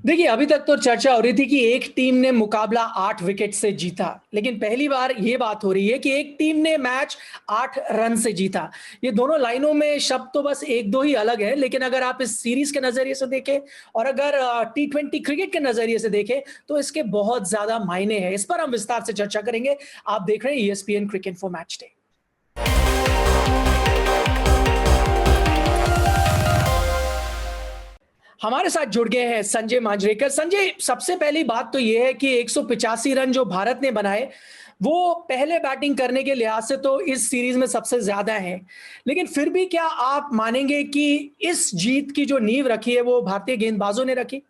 देखिए, अभी तक तो चर्चा हो रही थी कि एक टीम ने मुकाबला 8 विकेट से जीता, लेकिन पहली बार ये बात हो रही है कि एक टीम ने मैच 8 रन से जीता। ये दोनों लाइनों में शब्द तो बस 1-2 ही अलग है, लेकिन अगर आप इस सीरीज के नजरिए से देखें और अगर टी20 क्रिकेट के नजरिए से देखें, तो इसके बहुत ज्यादा मायने हैं। इस पर हम विस्तार से चर्चा करेंगे। आप देख रहे हैं ESPN cricket for match day. हमारे साथ जुड़ गए हैं संजय मांजरेकर। संजय, सबसे पहली बात तो यह है कि 185 रन जो भारत ने बनाए, वो पहले बैटिंग करने के लिहाज से तो इस सीरीज में सबसे ज्यादा है। लेकिन फिर भी क्या आप मानेंगे कि इस जीत की जो नींव रखी है वो भारतीय गेंदबाजों ने रखी?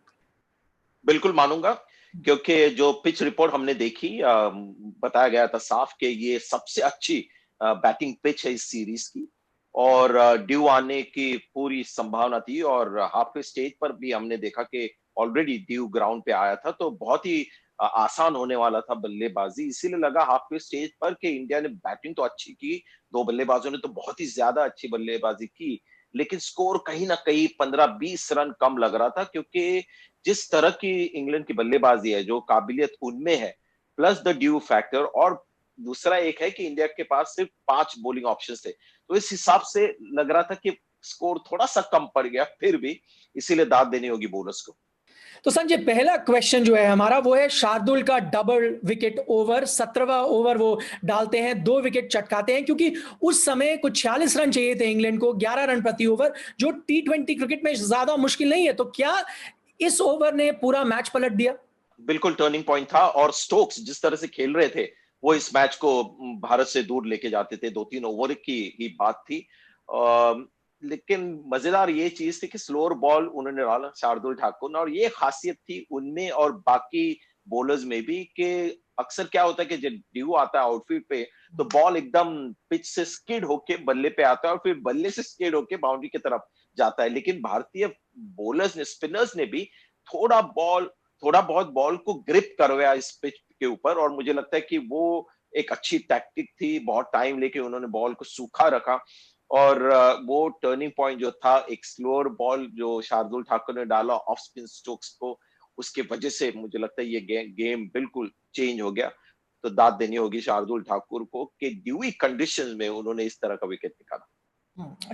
बिल्कुल मानूंगा, क्योंकि जो पिच रिपोर्ट हमने देखी, बताया गया था साफ कि ये सबसे अच्छी बैटिंग पिच है इस सीरीज की। और ड्यू आने की पूरी संभावना थी, और हाफ स्टेज पर भी हमने देखा कि ऑलरेडी ड्यू ग्राउंड पे आया था, तो बहुत ही आसान होने वाला था बल्लेबाजी। इसीलिए लगा हाफ स्टेज पर कि इंडिया ने बैटिंग तो अच्छी की, दो बल्लेबाजों ने तो बहुत ही ज्यादा अच्छी बल्लेबाजी की, लेकिन स्कोर कहीं ना कहीं 15-20 रन कम लग रहा था, क्योंकि जिस तरह की इंग्लैंड की बल्लेबाजी है, जो काबिलियत उनमें है, प्लस द ड्यू फैक्टर, और दूसरा एक है कि इंडिया के पास सिर्फ 5 बॉलिंग ऑप्शंस थे, तो इस हिसाब से लग रहा था कि स्कोर थोड़ा सा कम पड़ गया, फिर भी इसीलिए दाद देनी होगी बोनस को। तो संजय, पहला क्वेश्चन जो है हमारा वो है शार्दुल का डबल विकेट ओवर। 17वां ओवर वो डालते हैं, 2 विकेट चटकाते हैं, क्योंकि उस समय कुछ 46 रन चाहिए थे इंग्लैंड को, 11 रन प्रति ओवर, जो टी20 क्रिकेट में ज्यादा मुश्किल नहीं है। तो क्या इस ओवर ने पूरा मैच पलट दिया? बिल्कुल टर्निंग पॉइंट था, और स्टोक्स जिस तरह से खेल रहे थे, वो इस मैच को भारत से दूर लेके जाते थे। 2-3 ओवर की ही बात थी। लेकिन मजेदार ये चीज थी कि स्लोअर बॉल उन्होंने डाला शार्दुल ठाकुर ने, और ये खासियत थी उनमें और बाकी बॉलर्स में भी कि अक्सर क्या होता है कि जब ड्यू आता है आउटफील्ड पे, तो बॉल एकदम पिच से स्किड होके बल्ले पे आता है, और फिर बल्ले से स्किड होके बाउंड्री की तरफ जाता है। लेकिन भारतीय बॉलर्स ने, स्पिनर्स ने भी थोड़ा बॉल थोड़ा बहुत बॉल को ग्रिप करवाया इस पिच के ऊपर, और मुझे लगता है कि वो एक अच्छी टैक्टिक थी। बहुत टाइम लेके उन्होंने बॉल को सूखा रखा, और वो टर्निंग पॉइंट जो था, एक स्लोअर बॉल जो शार्दुल ठाकुर ने डाला ऑफ स्पिन स्टोक्स को, उसके वजह से मुझे लगता है ये गेम बिल्कुल चेंज हो गया। तो दाद देनी होगी शार्दुल ठाकुर को कि ड्यूई कंडीशंस में उन्होंने इस तरह का विकेट निकाला।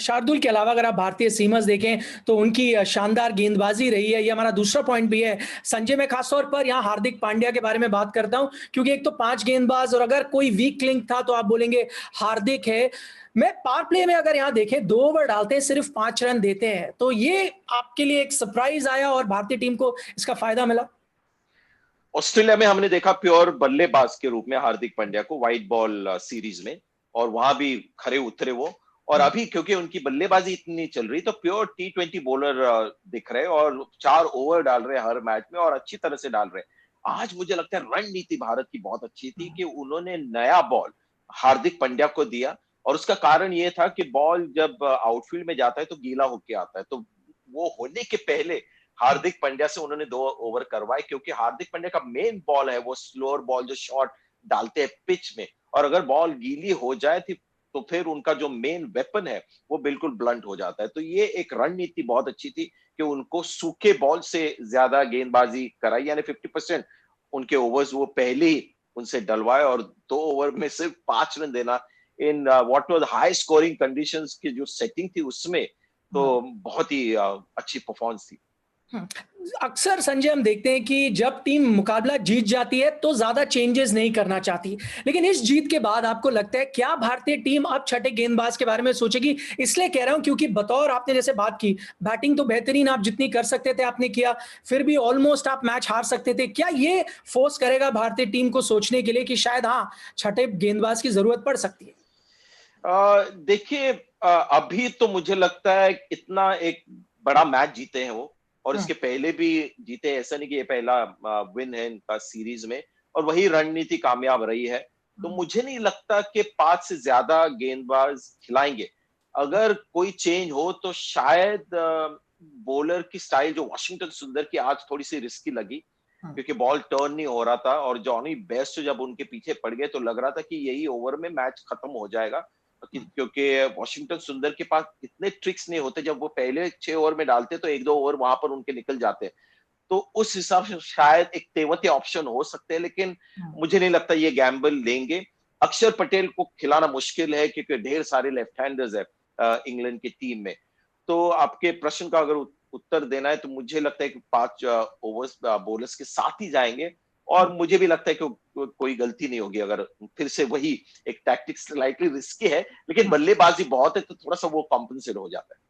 शार्दुल के अलावा अगर आप भारतीय सीमर्स देखें तो उनकी शानदार गेंदबाजी रही है। ये हमारा दूसरा पॉइंट भी है। संजय, मैं खासतौर पर यहाँ हार्दिक पांड्या के बारे में बात करता हूं, क्योंकि एक तो 5 गेंदबाज, और अगर कोई वीक लिंक था तो आप बोलेंगे हार्दिक है। मैं पावर प्ले में अगर यहाँ देखें, 2 ओवर डालते हैं, सिर्फ 5 रन देते हैं। तो ये आपके लिए एक सरप्राइज आया और भारतीय टीम को इसका फायदा मिला? ऑस्ट्रेलिया में हमने देखा प्योर बल्लेबाज के रूप में हार्दिक पांड्या को व्हाइट बॉल सीरीज में, और वहां भी खरे उतरे वो। और अभी क्योंकि उनकी बल्लेबाजी इतनी चल रही, तो प्योर टी20 बॉलर दिख रहे, और 4 ओवर डाल रहे हर मैच में, और अच्छी तरह से डाल रहे। आज मुझे लगता है रणनीति भारत की बहुत अच्छी थी कि उन्होंने नया बॉल हार्दिक पांड्या को दिया, और उसका कारण ये था कि बॉल जब आउटफील्ड में जाता है तो गीला होके आता है, तो वो होने के पहले हार्दिक पांड्या से उन्होंने 2 ओवर करवाए, क्योंकि हार्दिक पांड्या का मेन बॉल है वो स्लोअर बॉल जो शॉट डालते हैं पिच में, और अगर बॉल गीली हो जाए थी, तो फिर उनका जो मेन वेपन है वो बिल्कुल ब्लंट हो जाता है। तो ये एक रणनीति बहुत अच्छी थी कि उनको सूखे बॉल से ज्यादा गेंदबाजी कराई, यानी 50% उनके ओवर्स वो पहले ही उनसे डलवाए, और 2 ओवर में सिर्फ 5 रन देना in what was high scoring conditions की जो सेटिंग थी उसमें, तो बहुत ही अच्छी परफॉर्मेंस थी। अक्सर संजय हम देखते हैं कि जब टीम मुकाबला जीत जाती है तो ज्यादा चेंजेस नहीं करना चाहती, लेकिन इस जीत के बाद आपको लगता है क्या भारतीय टीम अब छठे गेंदबाज के बारे में सोचेगी? इसलिए कह रहा हूं क्योंकि बतौर आपने जैसे बात की, बैटिंग तो बेहतरीन आप जितनी कर सकते थे आपने किया, फिर भी ऑलमोस्ट आप मैच हार सकते थे। क्या ये फोर्स करेगा भारतीय टीम को सोचने के लिए कि शायद हाँ, छठे गेंदबाज की जरूरत पड़ सकती है? देखिए, अभी तो मुझे लगता है इतना एक बड़ा मैच जीते हैं वो, और इसके पहले भी जीते, ऐसा नहीं कि ये पहला विन है इनका सीरीज में, और वही रणनीति कामयाब रही है। तो मुझे नहीं लगता कि 5 से ज्यादा गेंदबाज खिलाएंगे। अगर कोई चेंज हो तो शायद बॉलर की स्टाइल जो वाशिंगटन सुंदर की आज थोड़ी सी रिस्की लगी, क्योंकि बॉल टर्न नहीं हो रहा था, और जॉनी बेस्ट जब उनके पीछे पड़ गए तो लग रहा था कि यही ओवर में मैच खत्म हो जाएगा, क्योंकि वॉशिंगटन सुंदर के पास इतने ट्रिक्स नहीं होते। जब वो पहले 6 ओवर में डालते तो 1-2 ओवर वहां पर उनके निकल जाते, तो उस हिसाब से शायद एक तेवती ऑप्शन हो सकते हैं, लेकिन मुझे नहीं लगता ये गैम्बल लेंगे। अक्षर पटेल को खिलाना मुश्किल है क्योंकि ढेर सारे लेफ्ट हैंडर्स है इंग्लैंड की टीम में। तो आपके प्रश्न का अगर उत्तर देना है तो मुझे लगता है कि 5 ओवर्स बॉलर्स के साथ ही जाएंगे, और मुझे भी लगता है कि कोई गलती नहीं होगी अगर फिर से वही एक टैक्टिक्स स्लाइटली रिस्की है, लेकिन बल्लेबाजी बहुत है तो थोड़ा सा वो कॉम्पनसेट हो जाता है।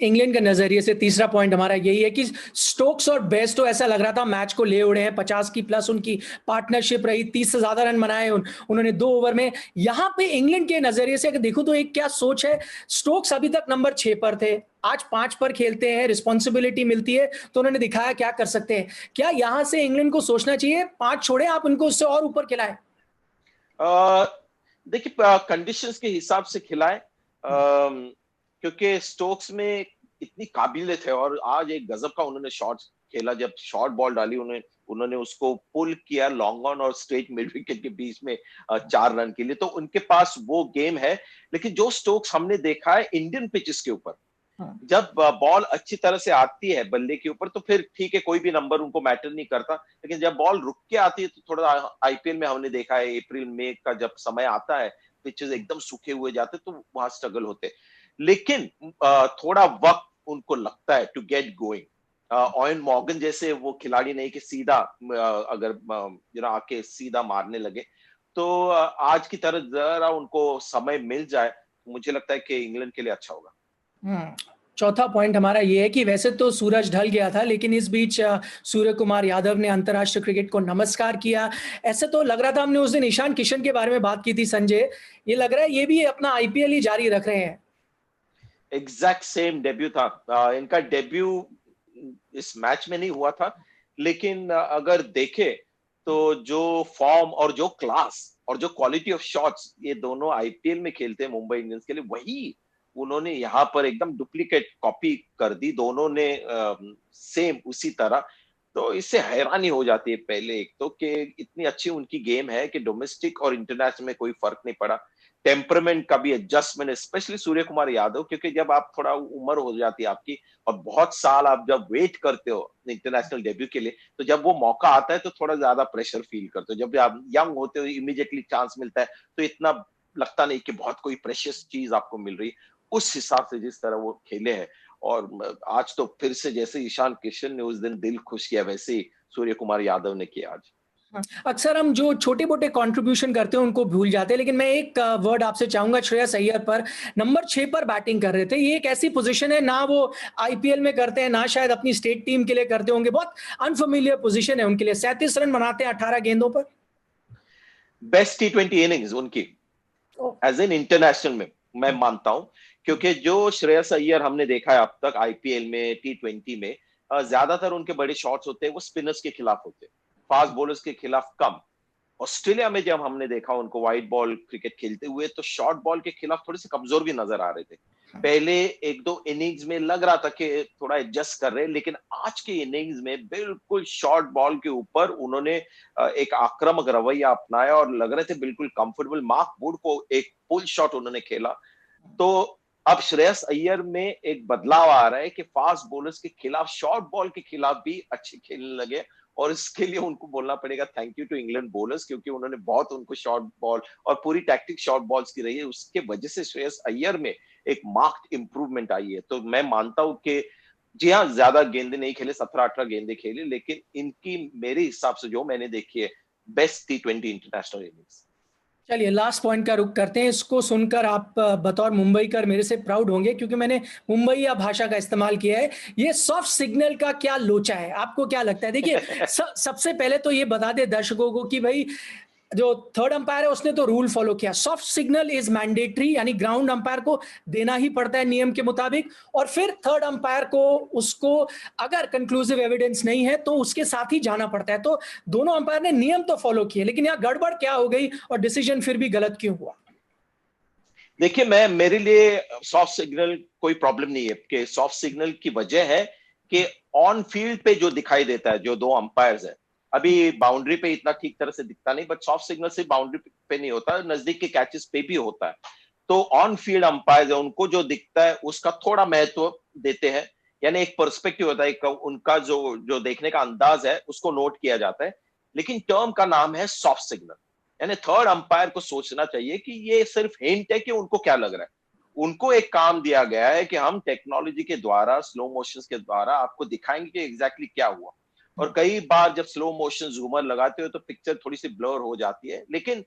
इंग्लैंड के नजरिए से तीसरा पॉइंट हमारा यही है कि स्टोक्स और बेस्ट तो ऐसा लग रहा था मैच को ले उड़े हैं, 50 की प्लस उनकी पार्टनरशिप रही, 30 से ज्यादा रन बनाए उन्होंने 2 ओवर में। यहां पे इंग्लैंड के नजरिए से अगर देखो तो एक क्या सोच है, स्टोक्स अभी तक नंबर 6 पर थे, आज 5 पर खेलते हैं, रिस्पॉन्सिबिलिटी मिलती है तो उन्होंने दिखाया क्या कर सकते हैं। क्या यहां से इंग्लैंड को सोचना चाहिए 5 छोड़े आप उनको उससे और ऊपर खिलाएं? देखिए कंडीशंस के हिसाब से खिलाएं, क्योंकि स्टोक्स में इतनी काबिलियत है और आज एक गजब का उन्होंने शॉट खेला, जब शॉर्ट बॉल डाली उन्होंने उसको पुल किया लॉन्ग ऑन और स्ट्रेट मिड विकेट के बीच में 4 रन के लिए, तो उनके पास वो गेम है। लेकिन जो स्टोक्स हमने देखा है इंडियन पिचेस के ऊपर, जब बॉल अच्छी तरह से आती है बल्ले के ऊपर तो फिर ठीक है, कोई भी नंबर उनको मैटर नहीं करता, लेकिन जब बॉल रुक के आती है तो थोड़ा आईपीएल में हमने देखा है अप्रैल मई का जब समय आता है पिचेस एकदम सूखे हुए जाते तो वहां स्ट्रगल होते, लेकिन थोड़ा वक्त उनको लगता है to get going. Eoin Morgan जैसे वो खिलाड़ी नहीं कि सीधा अगर आके सीधा मारने लगे, तो आज की तरह जरा उनको समय मिल जाए, मुझे लगता है कि इंग्लैंड के लिए अच्छा होगा। चौथा पॉइंट हमारा ये है कि वैसे तो सूरज ढल गया था, लेकिन इस बीच सूर्य कुमार यादव ने अंतर्राष्ट्रीय क्रिकेट को नमस्कार किया। ऐसे तो लग रहा था, हमने उस दिन ईशान किशन के बारे में बात की थी संजय, ये लग रहा है ये भी अपना आईपीएल ही जारी रख रहे हैं। एग्जैक्ट सेम डेब्यू था इनका। डेब्यू इस मैच में नहीं हुआ था, लेकिन अगर देखे तो जो फॉर्म और जो क्लास और जो क्वालिटी ऑफ शॉट्स ये दोनों आईपीएल में खेलते हैं मुंबई इंडियंस के लिए, वही उन्होंने यहाँ पर एकदम डुप्लीकेट कॉपी कर दी, दोनों ने सेम उसी तरह। तो इससे हैरानी हो जाती है पहले एक तो कि इतनी अच्छी उनकी गेम है कि डोमेस्टिक और इंटरनेशनल में कोई फर्क नहीं पड़ा। टेम्परमेंट का भी एडजस्टमेंट, स्पेशली सूर्य कुमार यादव, क्योंकि जब आप थोड़ा उम्र हो जाती है आपकी और बहुत साल आप जब वेट करते हो इंटरनेशनल डेब्यू के लिए, तो जब वो मौका आता है तो थोड़ा ज्यादा प्रेशर फील करते हो। जब आप यंग होते हो इमीडिएटली चांस मिलता है तो इतना लगता नहीं कि बहुत कोई प्रेशियस चीज आपको मिल रही। उस हिसाब से जिस तरह वो खेले हैं, और आज तो फिर से जैसे ईशान किशन ने उस दिन दिल खुश किया, वैसे ही सूर्य कुमार यादव ने किया आज। अक्सर हम जो छोटे मोटे कंट्रीब्यूशन करते हैं उनको भूल जाते हैं, लेकिन मैं एक वर्ड आपसे चाहूंगा, श्रेयस अय्यर पर नंबर 6 पर बैटिंग कर रहे थे। ये एक ऐसी पोजीशन है ना वो आईपीएल में करते हैं, ना शायद अपनी स्टेट टीम के लिए करते होंगे, बहुत अनफेमिलियर पोजीशन है उनके लिए। 37 रन बनाते हैं 18 गेंदों पर। बेस्ट टी20 इनिंग्स उनकी एज एन इंटरनेशनल में मैं मानता हूं, क्योंकि जो श्रेयस अय्यर हमने देखा है अब तक आईपीएल में टी20 में, ज्यादातर उनके बड़े शॉट्स होते हैं वो स्पिनर्स के खिलाफ होते हैं, फास्ट बॉलर्स के खिलाफ कम। ऑस्ट्रेलिया में जब हमने देखा उनको व्हाइट बॉल क्रिकेट खेलते हुए तो शॉर्ट बॉल के खिलाफ थोड़े से कमजोर भी नजर आ रहे थे। पहले 1-2 इनिंग्स में लग रहा था कि थोड़ा एडजस्ट कर रहे, लेकिन आज के इनिंग्स में बिल्कुल शॉर्ट बॉल के ऊपर उन्होंने एक आक्रामक रवैया अपनाया और लग रहे थे बिल्कुल कंफर्टेबल। मार्क वुड को एक पुल शॉट उन्होंने खेला। तो अब श्रेयस अय्यर में एक बदलाव आ रहा है कि फास्ट बॉलर्स के खिलाफ, शॉर्ट बॉल के खिलाफ भी अच्छे खेलने लगे, और इसके लिए उनको बोलना पड़ेगा thank you to England bowlers, क्योंकि उन्होंने बहुत उनको शॉर्ट बॉल और पूरी टैक्टिक शॉर्ट बॉल्स की रही है, उसके वजह से श्रेयस अय्यर में एक मार्क्ड इंप्रूवमेंट आई है। तो मैं मानता हूं कि जी हाँ, ज्यादा गेंदे नहीं खेले, 17-18 गेंदे खेले, लेकिन इनकी मेरे हिसाब से जो मैंने देखी है बेस्ट टी20 इंटरनेशनल इनिंग्स। चलिए लास्ट पॉइंट का रुख करते हैं। इसको सुनकर आप बतौर मुंबईकर मेरे से प्राउड होंगे, क्योंकि मैंने मुंबईया भाषा का इस्तेमाल किया है। ये सॉफ्ट सिग्नल का क्या लोचा है, आपको क्या लगता है? देखिए सबसे पहले तो ये बता दे दर्शकों को कि भाई जो थर्ड अंपायर है उसने तो रूल फॉलो किया, सॉफ्ट सिग्नल इज मैंडेटरी, यानी ग्राउंड अंपायर को देना ही पड़ता है नियम के मुताबिक, और फिर थर्ड अंपायर को उसको अगर कंक्लूसिव एविडेंस नहीं है तो उसके साथ ही जाना पड़ता है। तो दोनों अंपायर ने नियम तो फॉलो किए, लेकिन यहां गड़बड़ क्या हो गई और डिसीजन फिर भी गलत क्यों हुआ? देखिए, मेरे लिए सॉफ्ट सिग्नल कोई प्रॉब्लम नहीं है, कि सॉफ्ट सिग्नल की वजह है कि ऑन फील्ड पे जो दिखाई देता है, जो दो अंपायर्स है, अभी बाउंड्री पे इतना ठीक तरह से दिखता नहीं, बट सॉफ्ट सिग्नल से बाउंड्री पे नहीं होता, नजदीक के कैचेस पे भी होता है। तो ऑन फील्ड अंपायर है, उनको जो दिखता है उसका थोड़ा महत्व देते हैं यानी एक पर्सपेक्टिव होता है, एक उनका जो जो देखने का अंदाज है उसको नोट किया जाता है। लेकिन टर्म का नाम है सॉफ्ट सिग्नल, यानी थर्ड अंपायर को सोचना चाहिए कि ये सिर्फ हिंट है कि उनको क्या लग रहा है। उनको एक काम दिया गया है कि हम टेक्नोलॉजी के द्वारा, स्लो मोशन के द्वारा आपको दिखाएंगे कि एग्जैक्टली क्या हुआ। और कई बार जब स्लो मोशन जूमर लगाते हो तो पिक्चर थोड़ी सी ब्लर हो जाती है, लेकिन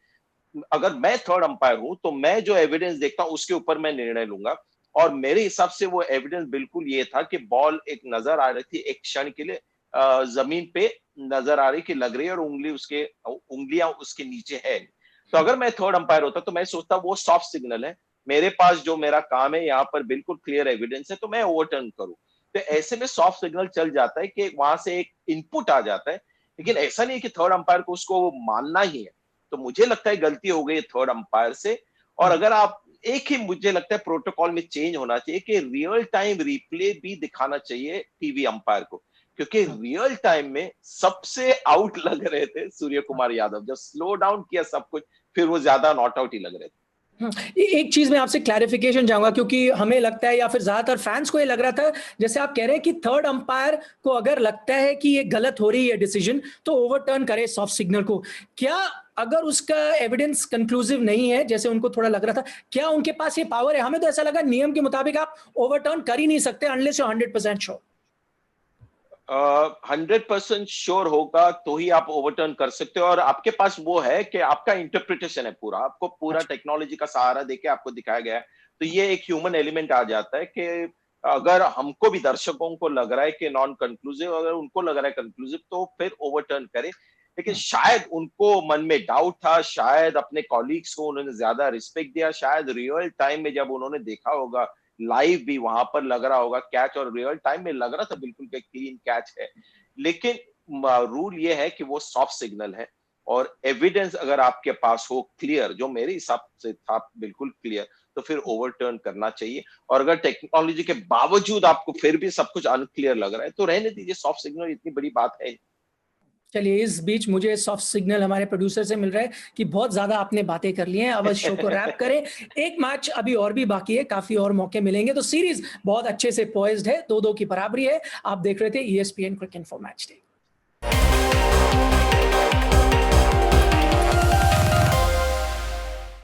अगर मैं थर्ड अंपायर हूं तो मैं जो एविडेंस देखता हूं उसके ऊपर मैं निर्णय लूंगा। और मेरे हिसाब से वो एविडेंस बिल्कुल ये था कि बॉल एक नजर आ रही थी एक क्षण के लिए, जमीन पे नजर आ रही कि लग रही है, और उंगलियां उसके नीचे है। तो अगर मैं थर्ड अंपायर होता तो मैं सोचता वो सॉफ्ट सिग्नल है, मेरे पास जो मेरा काम है यहाँ पर बिल्कुल क्लियर एविडेंस है, तो मैं ओवरटर्न करूं। तो ऐसे में सॉफ्ट सिग्नल चल जाता है कि वहां से एक इनपुट आ जाता है। लेकिन ऐसा नहीं है कि थर्ड अंपायर को उसको मानना ही है। तो मुझे लगता है गलती हो गई थर्ड अंपायर से। और अगर आप एक ही, मुझे लगता है प्रोटोकॉल में चेंज होना चाहिए कि रियल टाइम रिप्ले भी दिखाना चाहिए टीवी अंपायर को, क्योंकि रियल टाइम में सबसे आउट लग रहे थे सूर्य कुमार यादव। जब स्लो डाउन किया सब कुछ, फिर वो ज्यादा नॉट आउट ही लग रहे थे। एक चीज मैं आपसे क्लैरिफिकेशन चाहूंगा, क्योंकि हमें लगता है या फिर ज्यादातर फैंस को ये लग रहा था, जैसे आप कह रहे हैं कि थर्ड अंपायर को अगर लगता है कि ये गलत हो रही है डिसीजन, तो ओवरटर्न करे सॉफ्ट सिग्नल को। क्या अगर उसका एविडेंस कंक्लूसिव नहीं है जैसे उनको थोड़ा लग रहा था, क्या उनके पास ये पावर है? हमें तो ऐसा लगा नियम के मुताबिक आप ओवरटर्न कर ही नहीं सकते अनलेस यू 100% श्योर। 100% श्योर होगा तो ही आप ओवरटर्न कर सकते हो, और आपके पास वो है कि आपका इंटरप्रिटेशन है पूरा, आपको पूरा अच्छा। टेक्नोलॉजी का सहारा देके आपको दिखाया गया है। तो ये एक ह्यूमन एलिमेंट आ जाता है कि अगर हमको भी, दर्शकों को लग रहा है कि नॉन कंक्लूसिव, अगर उनको लग रहा है कंक्लूसिव, तो फिर ओवरटर्न करे। लेकिन शायद उनको मन में डाउट था, शायद अपने कॉलीग्स को उन्होंने ज्यादा रिस्पेक्ट दिया, शायद रियल टाइम में जब उन्होंने देखा होगा, लाइव भी वहां पर लग रहा होगा कैच, और रियल टाइम में लग रहा था बिल्कुल कि क्लीन कैच है। लेकिन रूल ये है कि वो सॉफ्ट सिग्नल है, और एविडेंस अगर आपके पास हो क्लियर, जो मेरे हिसाब से था बिल्कुल क्लियर, तो फिर ओवरटर्न करना चाहिए। और अगर टेक्नोलॉजी के बावजूद आपको फिर भी सब कुछ अनक्लियर लग रहा है तो रहने दीजिए, सॉफ्ट सिग्नल इतनी बड़ी बात है। चलिए, इस बीच मुझे सॉफ्ट सिग्नल हमारे प्रोड्यूसर से मिल रहा है कि बहुत ज्यादा आपने बातें कर ली हैं, अब इस शो को रैप करें। एक मैच अभी और भी बाकी है, काफी और मौके मिलेंगे, तो सीरीज बहुत अच्छे से पॉइज्ड है, 2-2 की बराबरी है। आप देख रहे थे ESPN क्रिक इन्फो मैच डे।